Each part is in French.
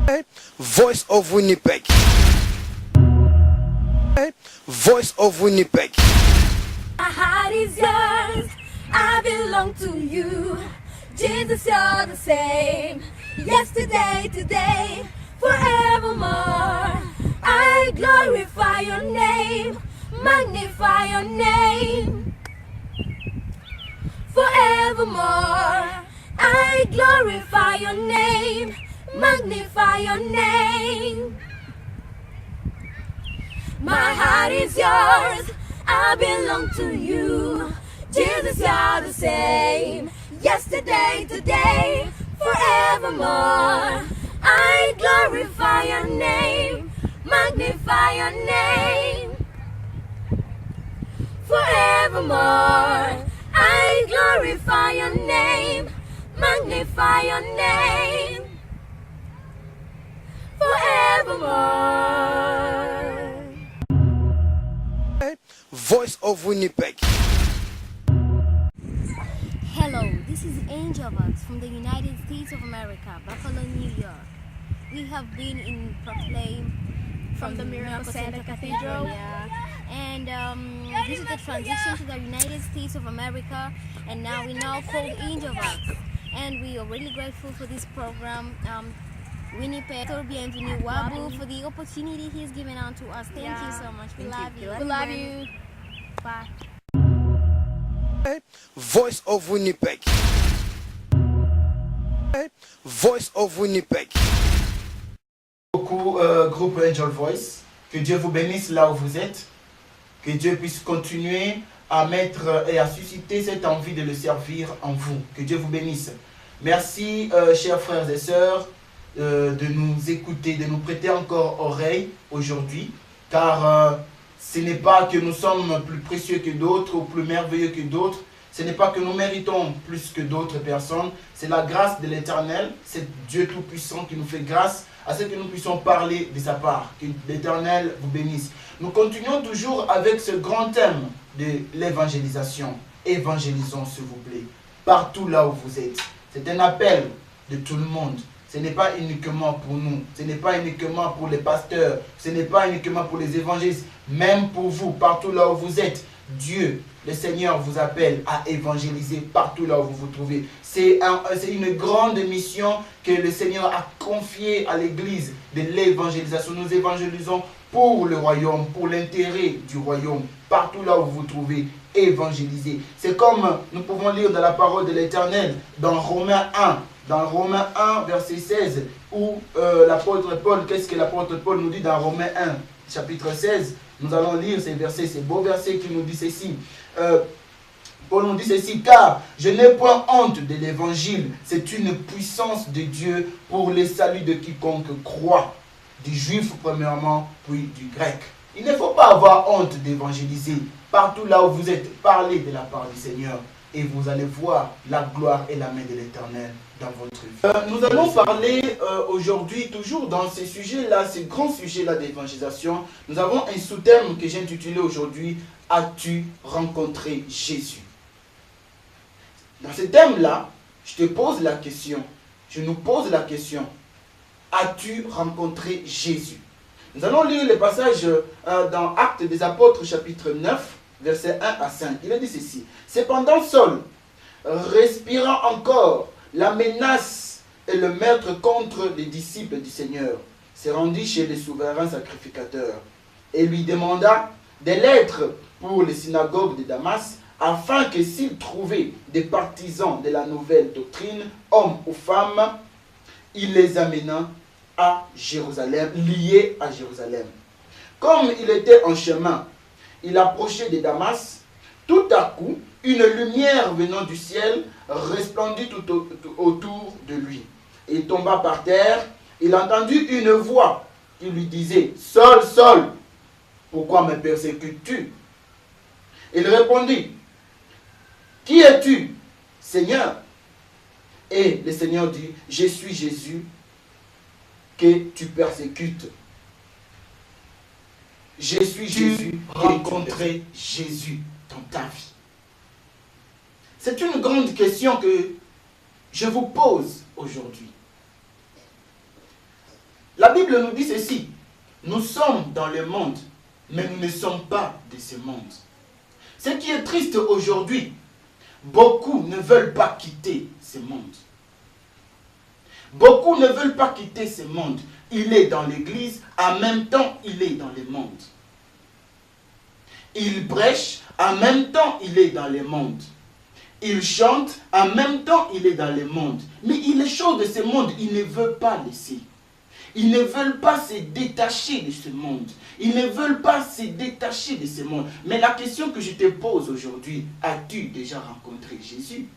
Voice of Winnipeg. Voice of Winnipeg. My heart is yours, I belong to you. Jesus, you're the same. Yesterday, today, forevermore. I glorify your name, magnify your name. Forevermore. I glorify your name, magnify your name. My heart is yours, I belong to you. Jesus, you're the same. Yesterday, today, forevermore. I glorify your name, magnify your name. Forevermore. I glorify your name, magnify your name. Forevermore. Voice of Winnipeg. Hello, this is Angel Vox from the United States of America, Buffalo, New York. We have been in Proclaim from the Miracle Center Cathedral. Yeah. And this is the transition to the United States of America, and now we now called Angel Vox. And we are really grateful for this program. Winnipeg, bienvenue Wabu, for the opportunity he's given out to us. Thank you so much. We love you. We love you. Bye. Voice of Winnipeg. Voice of Winnipeg. Beaucoup, groupe Angel Voice. Que Dieu vous bénisse là où vous êtes. Que Dieu puisse continuer à mettre et à susciter cette envie de le servir en vous. Que Dieu vous bénisse. Merci, chers frères et sœurs, de nous écouter, de nous prêter encore oreille aujourd'hui. Car ce n'est pas que nous sommes plus précieux que d'autres ou plus merveilleux que d'autres. Ce n'est pas que nous méritons plus que d'autres personnes. C'est la grâce de l'Éternel. C'est Dieu Tout-Puissant qui nous fait grâce à ce que nous puissions parler de sa part. Que l'Éternel vous bénisse. Nous continuons toujours avec ce grand thème de l'évangélisation. Évangélisons, s'il vous plaît, partout là où vous êtes. C'est un appel de tout le monde. Ce n'est pas uniquement pour nous. Ce n'est pas uniquement pour les pasteurs. Ce n'est pas uniquement pour les évangélistes. Même pour vous, partout là où vous êtes. Dieu, le Seigneur vous appelle à évangéliser partout là où vous vous trouvez. C'est une grande mission que le Seigneur a confiée à l'Église de l'évangélisation. Nous évangélisons pour le royaume, pour l'intérêt du royaume. Partout là où vous vous trouvez, évangéliser. C'est comme nous pouvons lire dans la parole de l'Éternel, dans Romains 1. Dans Romains 1, verset 16, où l'apôtre Paul, qu'est-ce que l'apôtre Paul nous dit dans Romains 1, chapitre 16? Nous allons lire ces versets, ces beaux versets qui nous disent ceci. Paul nous dit ceci, car je n'ai point honte de l'évangile, c'est une puissance de Dieu pour le salut de quiconque croit, du juif premièrement, puis du grec. Il ne faut pas avoir honte d'évangéliser. Partout là où vous êtes, parlez de la part du Seigneur et vous allez voir la gloire et la main de l'Éternel dans votre vie. Nous allons parler aujourd'hui, toujours dans ces sujets-là, ces grands sujets-là d'évangélisation. Nous avons un sous-thème que j'ai intitulé aujourd'hui « As-tu rencontré Jésus ?» Dans ce thème-là, je te pose la question, je nous pose la question « As-tu rencontré Jésus ?» Nous allons lire le passage dans Actes des Apôtres, chapitre 9, versets 1 à 5. Il a dit ceci. Cependant, Saul, respirant encore la menace et le maître contre les disciples du Seigneur, se rendit chez les souverains sacrificateurs et lui demanda des lettres pour les synagogues de Damas, afin que s'il trouvait des partisans de la nouvelle doctrine, hommes ou femmes, il les amena à Jérusalem, liés à Jérusalem. Comme il était en chemin, il approchait de Damas, tout à coup, une lumière venant du ciel resplendit tout autour de lui. Il tomba par terre, il entendit une voix qui lui disait « Saul, Saul, pourquoi me persécutes-tu » Il répondit « Qui es-tu, Seigneur ?» Et le Seigneur dit « Je suis Jésus que tu persécutes. » Je suis Jésus, rencontré Jésus dans ta vie. C'est une grande question que je vous pose aujourd'hui. Bible nous dit ceci. Nous sommes dans le monde, mais nous ne sommes pas de ce monde. Ce qui est triste aujourd'hui, beaucoup ne veulent pas quitter ce monde. Beaucoup ne veulent pas quitter ce monde. Il est dans l'église, en même temps, il est dans le monde. Il prêche, en même temps, il est dans le monde. Il chante, en même temps, il est dans le monde. Mais il est chaud de ce monde, il ne veut pas laisser. Ils ne veulent pas se détacher de ce monde. Ils ne veulent pas se détacher de ce monde. Mais la question que je te pose aujourd'hui, as-tu déjà rencontré Jésus?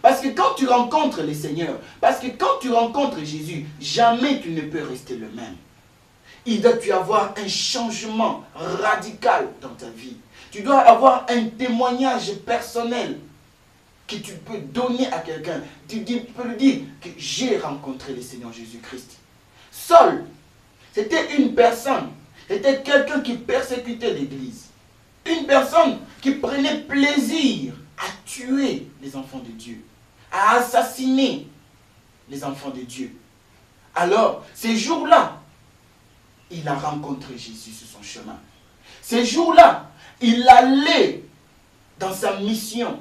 Parce que quand tu rencontres le Seigneur, parce que quand tu rencontres Jésus, jamais tu ne peux rester le même. Il doit y avoir un changement radical dans ta vie. Tu dois avoir un témoignage personnel que tu peux donner à quelqu'un. Tu peux lui dire que j'ai rencontré le Seigneur Jésus-Christ. Saul, c'était une personne, c'était quelqu'un qui persécutait l'Église. Une personne qui prenait plaisir à tuer les enfants de Dieu, à assassiner les enfants de Dieu. Alors, ces jours-là, il a rencontré Jésus sur son chemin. Ces jours-là, il allait dans sa mission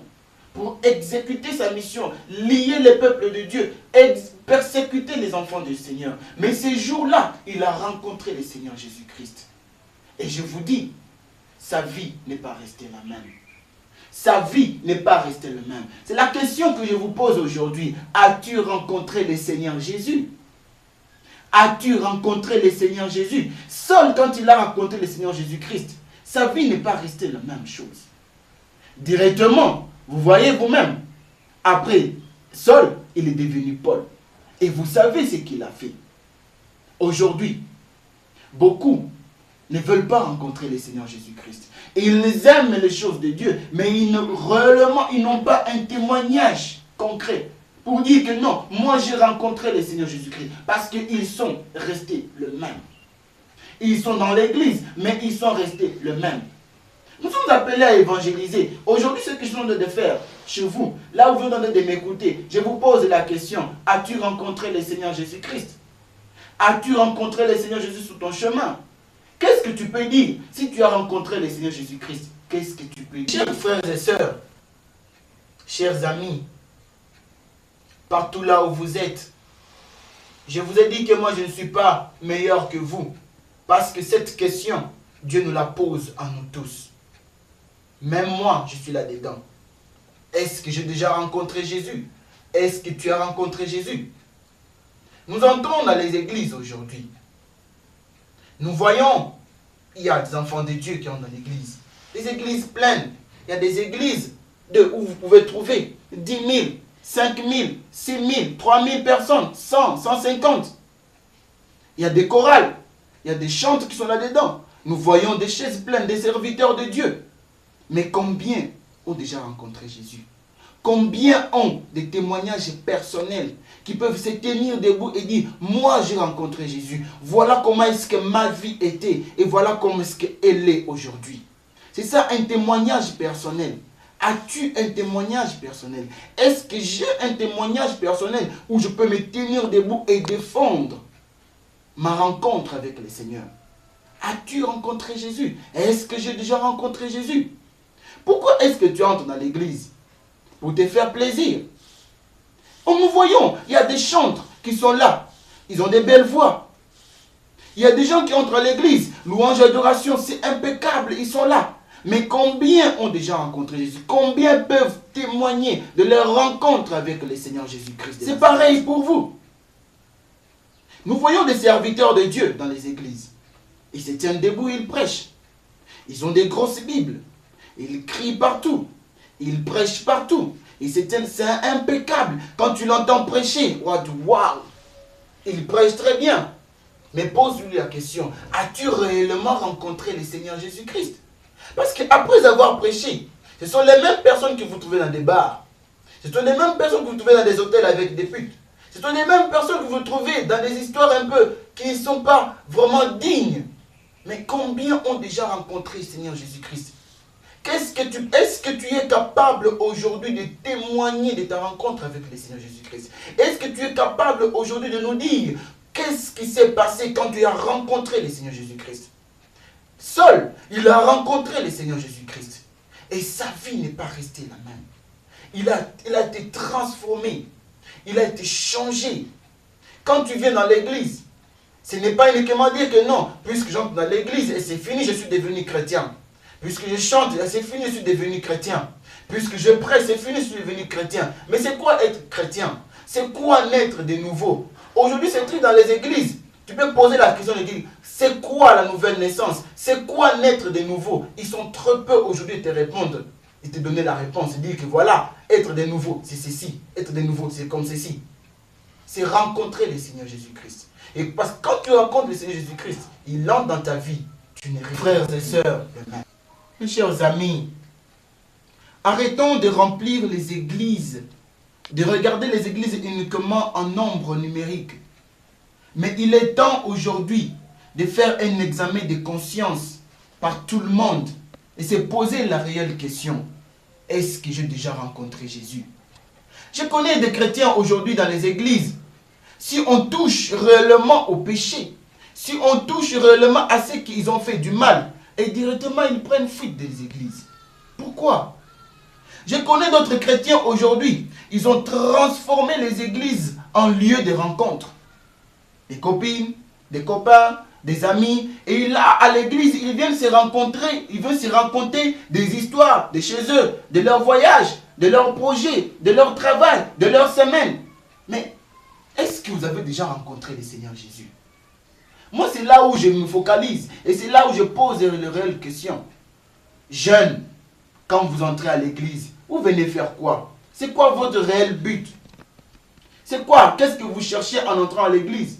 pour exécuter sa mission, lier le peuple de Dieu, persécuter les enfants du Seigneur. Mais ces jours-là, il a rencontré le Seigneur Jésus-Christ. Et je vous dis, sa vie n'est pas restée la même. Sa vie n'est pas restée la même. C'est la question que je vous pose aujourd'hui. As-tu rencontré le Seigneur Jésus? As-tu rencontré le Seigneur Jésus? Saul, quand il a rencontré le Seigneur Jésus-Christ, sa vie n'est pas restée la même chose. Directement, vous voyez vous-même. Après, Saul, il est devenu Paul. Et vous savez ce qu'il a fait. Aujourd'hui, beaucoup ne veulent pas rencontrer le Seigneur Jésus-Christ. Ils aiment les choses de Dieu, mais réellement, ils n'ont pas un témoignage concret pour dire que non, moi j'ai rencontré le Seigneur Jésus-Christ. Parce qu'ils sont restés le même. Ils sont dans l'église, mais ils sont restés le même. Nous sommes appelés à évangéliser. Aujourd'hui, ce que je suis en train de faire chez vous, là où vous êtes en train de m'écouter, je vous pose la question, as-tu rencontré le Seigneur Jésus-Christ? As-tu rencontré le Seigneur Jésus sur ton chemin? Qu'est-ce que tu peux dire si tu as rencontré le Seigneur Jésus-Christ? Qu'est-ce que tu peux dire? Chers frères et sœurs, chers amis, partout là où vous êtes, je vous ai dit que moi je ne suis pas meilleur que vous. Parce que cette question, Dieu nous la pose à nous tous. Même moi, je suis là-dedans. Est-ce que j'ai déjà rencontré Jésus? Est-ce que tu as rencontré Jésus? Nous entrons dans les églises aujourd'hui. Nous voyons, il y a des enfants de Dieu qui sont dans l'église. Des églises pleines. Il y a des églises où vous pouvez trouver 10 000, 5 000, 6 000, 3 000 personnes, 100, 150. Il y a des chorales. Il y a des chantes qui sont là-dedans. Nous voyons des chaises pleines, des serviteurs de Dieu. Mais combien ont déjà rencontré Jésus? Combien ont des témoignages personnels qui peuvent se tenir debout et dire, moi j'ai rencontré Jésus. Voilà comment est-ce que ma vie était et voilà comment est-ce qu'elle est aujourd'hui. C'est ça un témoignage personnel. As-tu un témoignage personnel? Est-ce que j'ai un témoignage personnel où je peux me tenir debout et défendre ma rencontre avec le Seigneur? As-tu rencontré Jésus? Est-ce que j'ai déjà rencontré Jésus? Pourquoi est-ce que tu entres dans l'église? Pour te faire plaisir. Nous voyons, il y a des chantres qui sont là. Ils ont des belles voix. Il y a des gens qui entrent à l'église. Louange, adoration, c'est impeccable. Ils sont là. Mais combien ont déjà rencontré Jésus? Combien peuvent témoigner de leur rencontre avec le Seigneur Jésus-Christ? C'est pareil pour vous. Nous voyons des serviteurs de Dieu dans les églises. Ils se tiennent debout, ils prêchent. Ils ont des grosses Bibles. Ils crient partout. Ils prêchent partout. Ils se tiennent, c'est impeccable. Quand tu l'entends prêcher, waouh, il prêche très bien. Mais pose-lui la question, as-tu réellement rencontré le Seigneur Jésus-Christ? Parce qu'après avoir prêché, ce sont les mêmes personnes que vous trouvez dans des bars. Ce sont les mêmes personnes que vous trouvez dans des hôtels avec des putes. Ce sont les mêmes personnes que vous trouvez dans des histoires un peu qui ne sont pas vraiment dignes. Mais combien ont déjà rencontré le Seigneur Jésus-Christ? Est-ce que tu es capable aujourd'hui de témoigner de ta rencontre avec le Seigneur Jésus-Christ? Est-ce que tu es capable aujourd'hui de nous dire qu'est-ce qui s'est passé quand tu as rencontré le Seigneur Jésus-Christ? Seul, il a rencontré le Seigneur Jésus-Christ. Et sa vie n'est pas restée la même. Il a été transformé. Il a été changé. Quand tu viens dans l'église, ce n'est pas uniquement dire que non, puisque j'entre dans l'église et c'est fini, je suis devenu chrétien. Puisque je chante, c'est fini, je suis devenu chrétien. Puisque je prêche, c'est fini, je suis devenu chrétien. Mais c'est quoi être chrétien? C'est quoi naître de nouveau? Aujourd'hui, c'est triste dans les églises. Tu peux poser la question de dire, c'est quoi la nouvelle naissance? C'est quoi naître de nouveau? Ils sont trop peu aujourd'hui de te répondre. Ils te donnent la réponse. Ils disent que voilà, être de nouveau, c'est ceci. Être de nouveau, c'est comme ceci. C'est rencontrer le Seigneur Jésus-Christ. Et parce que quand tu rencontres le Seigneur Jésus-Christ, il entre dans ta vie. Tu n'es rien. Frères et sœurs, mes chers amis, arrêtons de remplir les églises, de regarder les églises uniquement en nombre numérique. Mais il est temps aujourd'hui de faire un examen de conscience par tout le monde et se poser la réelle question. Est-ce que j'ai déjà rencontré Jésus? Je connais des chrétiens aujourd'hui dans les églises. Si on touche réellement au péché, si on touche réellement à ceux qu'ils ont fait du mal, et directement ils prennent fuite des églises. Pourquoi? Je connais d'autres chrétiens aujourd'hui. Ils ont transformé les églises en lieu de rencontre. Des copines, des copains, des amis. Et là, à l'église, ils viennent se rencontrer. Ils viennent se raconter des histoires de chez eux, de leur voyage, de leurs projets, de leur travail, de leur semaine. Mais est-ce que vous avez déjà rencontré le Seigneur Jésus? Moi, c'est là où je me focalise. Et c'est là où je pose les réelles questions. Jeunes, quand vous entrez à l'église, vous venez faire quoi? C'est quoi votre réel but? C'est quoi? Qu'est-ce que vous cherchez en entrant à l'église?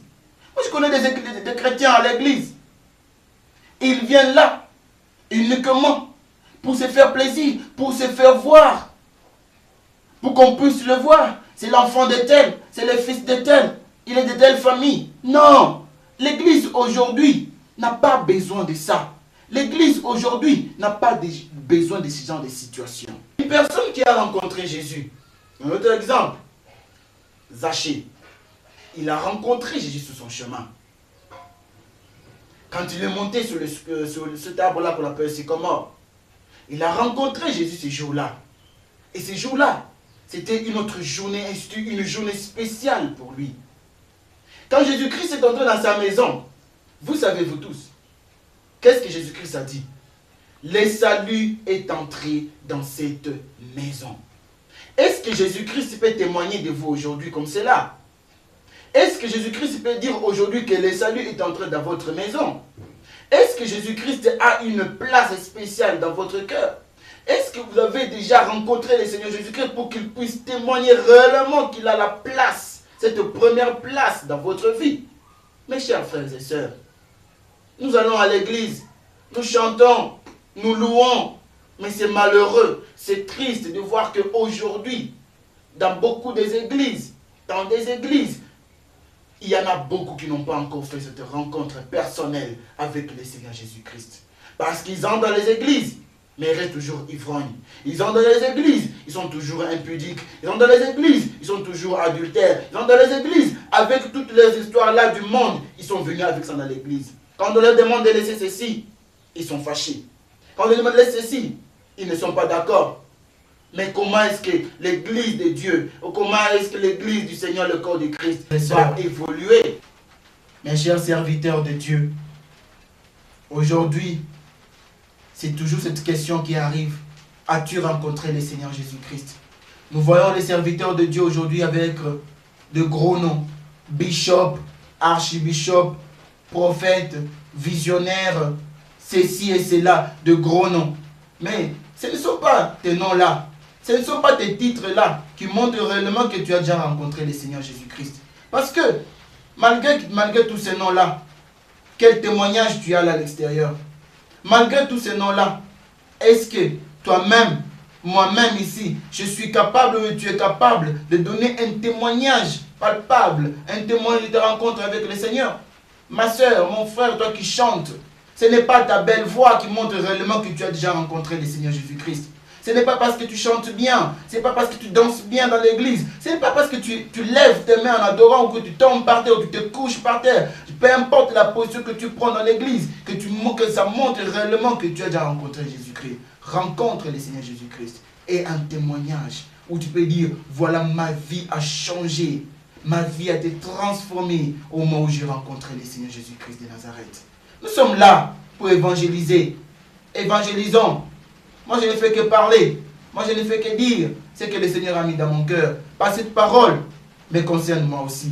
Moi, je connais des chrétiens à l'église. Ils viennent là, uniquement, pour se faire plaisir, pour se faire voir. Pour qu'on puisse le voir. C'est l'enfant de tel, c'est le fils de tel, il est de telle famille. Non! L'église aujourd'hui n'a pas besoin de ça. L'église aujourd'hui n'a pas besoin de ce genre de situation. Une personne qui a rencontré Jésus, un autre exemple, Zachée, il a rencontré Jésus sur son chemin. Quand il est monté sur cet arbre-là qu'on appelle sycomore, il a rencontré Jésus ce jour-là. Et ce jour-là, c'était une autre journée, une journée spéciale pour lui. Quand Jésus-Christ est entré dans sa maison, vous savez vous tous, qu'est-ce que Jésus-Christ a dit? Le salut est entré dans cette maison. Est-ce que Jésus-Christ peut témoigner de vous aujourd'hui comme cela? Est-ce que Jésus-Christ peut dire aujourd'hui que le salut est entré dans votre maison? Est-ce que Jésus-Christ a une place spéciale dans votre cœur? Est-ce que vous avez déjà rencontré le Seigneur Jésus-Christ pour qu'il puisse témoigner réellement qu'il a la place, cette première place dans votre vie? Mes chers frères et sœurs, nous allons à l'église, nous chantons, nous louons, mais c'est malheureux, c'est triste de voir qu'aujourd'hui, dans beaucoup des églises, il y en a beaucoup qui n'ont pas encore fait cette rencontre personnelle avec le Seigneur Jésus-Christ. Parce qu'ils entrent dans les églises, mais ils restent toujours ivrognes. Ils entrent dans les églises, ils sont toujours impudiques. Ils entrent dans les églises, ils sont toujours adultères. Ils entrent dans les églises, avec toutes les histoires-là du monde, ils sont venus avec ça dans l'église. Quand on leur demande de laisser ceci, ils sont fâchés. Quand on leur demande de laisser ceci, ils ne sont pas d'accord. Mais comment est-ce que l'église de Dieu, ou comment est-ce que l'église du Seigneur, le corps de Christ, va évoluer? Mes chers serviteurs de Dieu, aujourd'hui, c'est toujours cette question qui arrive. As-tu rencontré le Seigneur Jésus-Christ? Nous voyons les serviteurs de Dieu aujourd'hui avec de gros noms. Bishop, archibishop, prophète, visionnaire, ceci et cela, de gros noms. Mais ce ne sont pas tes noms-là. Ce ne sont pas tes titres-là qui montrent réellement que tu as déjà rencontré le Seigneur Jésus-Christ. Parce que, malgré tous ces noms-là, quel témoignage tu as là à l'extérieur? Malgré tous ces noms-là, est-ce que toi-même, moi-même ici, je suis capable ou tu es capable de donner un témoignage palpable, un témoignage de ta rencontre avec le Seigneur? Ma soeur, mon frère, toi qui chantes, ce n'est pas ta belle voix qui montre réellement que tu as déjà rencontré le Seigneur Jésus-Christ. Ce n'est pas parce que tu chantes bien, ce n'est pas parce que tu danses bien dans l'église, ce n'est pas parce que tu lèves tes mains en adorant ou que tu tombes par terre ou que tu te couches par terre. Peu importe la position que tu prends dans l'église, que ça montre réellement que tu as déjà rencontré Jésus-Christ. Rencontre le Seigneur Jésus-Christ et un témoignage où tu peux dire, voilà, ma vie a changé, ma vie a été transformée au moment où j'ai rencontré le Seigneur Jésus-Christ de Nazareth. Nous sommes là pour évangéliser. Évangélisons. Moi, je ne fais que parler. Moi, je ne fais que dire ce que le Seigneur a mis dans mon cœur. Pas cette parole, mais concerne moi aussi.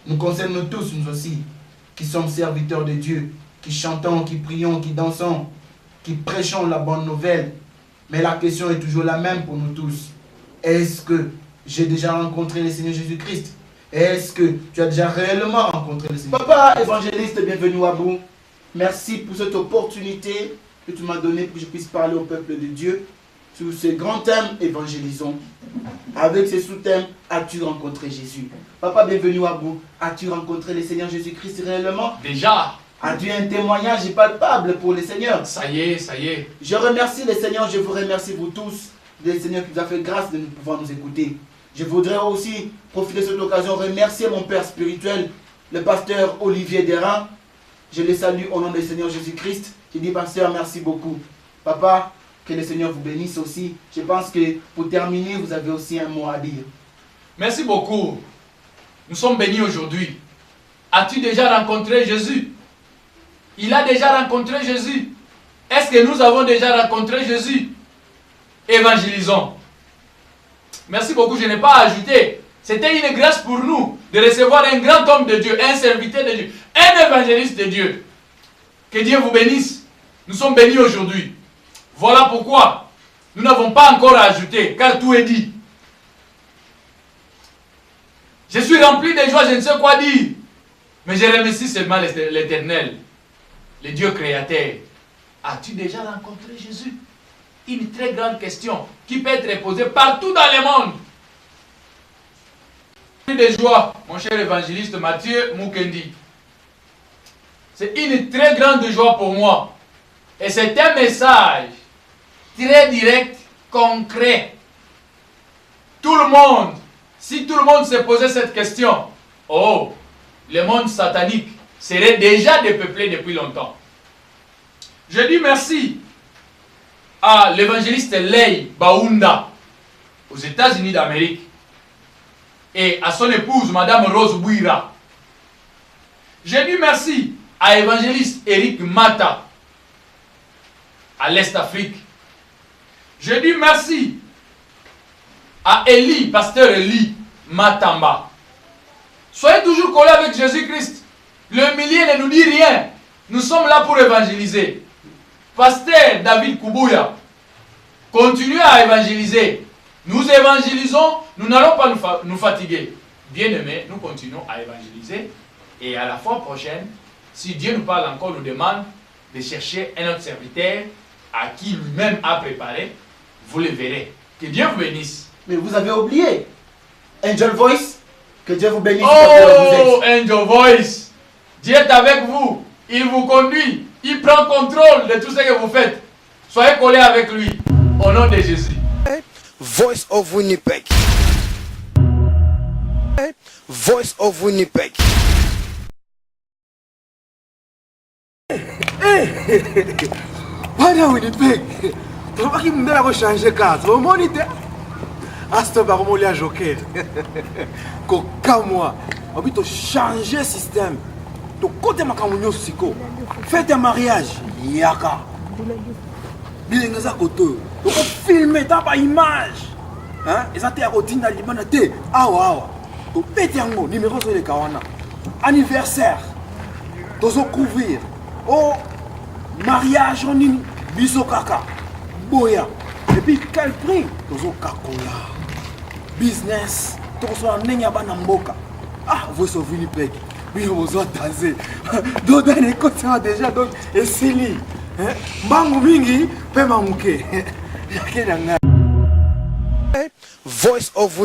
Nous concerne nous tous, nous aussi, qui sommes serviteurs de Dieu, qui chantons, qui prions, qui dansons, qui prêchons la bonne nouvelle. Mais la question est toujours la même pour nous tous. Est-ce que j'ai déjà rencontré le Seigneur Jésus-Christ? Est-ce que tu as déjà réellement rencontré le Seigneur? Papa évangéliste, bienvenue à vous. Merci pour cette opportunité que tu m'as donnée pour que je puisse parler au peuple de Dieu sur ces grands thèmes, évangélisons. Avec ces sous-thèmes, as-tu rencontré Jésus? Papa, bienvenue à vous. As-tu rencontré le Seigneur Jésus-Christ réellement? Déjà. As-tu un témoignage palpable pour le Seigneur? Ça y est, ça y est. Je remercie le Seigneur, je vous remercie vous tous, le Seigneur qui nous a fait grâce de pouvoir nous écouter. Je voudrais aussi profiter de cette occasion, remercier mon père spirituel, le pasteur Olivier Derain. Je le salue au nom du Seigneur Jésus-Christ. Je dis, pasteur, merci beaucoup. Papa, que le Seigneur vous bénisse aussi. Je pense que pour terminer, vous avez aussi un mot à dire. Merci beaucoup. Nous sommes bénis aujourd'hui. As-tu déjà rencontré Jésus? Il a déjà rencontré Jésus. Est-ce que nous avons déjà rencontré Jésus? Évangélisons. Merci beaucoup, je n'ai pas à ajouter. C'était une grâce pour nous de recevoir un grand homme de Dieu, un serviteur de Dieu, un évangéliste de Dieu. Que Dieu vous bénisse. Nous sommes bénis aujourd'hui. Voilà pourquoi nous n'avons pas encore à ajouter, car tout est dit. Je suis rempli de joie, je ne sais quoi dire. Mais je remercie seulement l'Éternel, le Dieu créateur. As-tu déjà rencontré Jésus? Une très grande question qui peut être posée partout dans le monde. De joie, mon cher évangéliste Mathieu Mukendi. C'est une très grande joie pour moi. Et c'est un message très direct, concret. Tout le monde, si tout le monde se posait cette question, oh, le monde satanique serait déjà dépeuplé depuis longtemps. Je dis merci à l'évangéliste Lei Baunda aux États-Unis d'Amérique et à son épouse, Madame Rose Bouira. Je dis merci à l'évangéliste Eric Mata à l'Est-Afrique. Je dis merci à Eli, pasteur Eli Matamba. Soyez toujours collés avec Jésus-Christ. Le millier ne nous dit rien. Nous sommes là pour évangéliser. Pasteur David Kubuya, continuez à évangéliser. Nous évangélisons, nous n'allons pas nous fatiguer. Bien-aimés, nous continuons à évangéliser. Et à la fois prochaine, si Dieu nous parle encore, nous demande de chercher un autre serviteur à qui lui-même a préparé, vous le verrez. Que Dieu vous bénisse. Mais vous avez oublié Angel Voice. Que Dieu vous bénisse. Oh, Angel Voice. Dieu est avec vous. Il vous conduit. Il prend contrôle de tout ce que vous faites. Soyez collés avec lui. Au nom de Jésus. Voice of Winnipeg. Voice of Winnipeg. Wana Winnipeg, tobaki mundela ko changer carte. Au monite. Asta ba ko lia joker. Ko kamwa, obi to changer système. To côté makamunyo siko. Faites un mariage, yaka. Bilenga za koto. To ko filmer ta ba image. Hein? Ezate ya kotinda libana te. Awa. To pete yango numéro sur le kawana. Anniversaire. Tozo couvrir. Oh, mariage en une biso kaka. Boya. Et puis quel prix? Tozo kakola. Business. Tozo nenya bana mboka. Ah, Voice of Winnipeg. Oui, on va danser. Donc, dans les côtés déjà, donc, et c'est lui. Bango mingi, pe mamuke. Voice of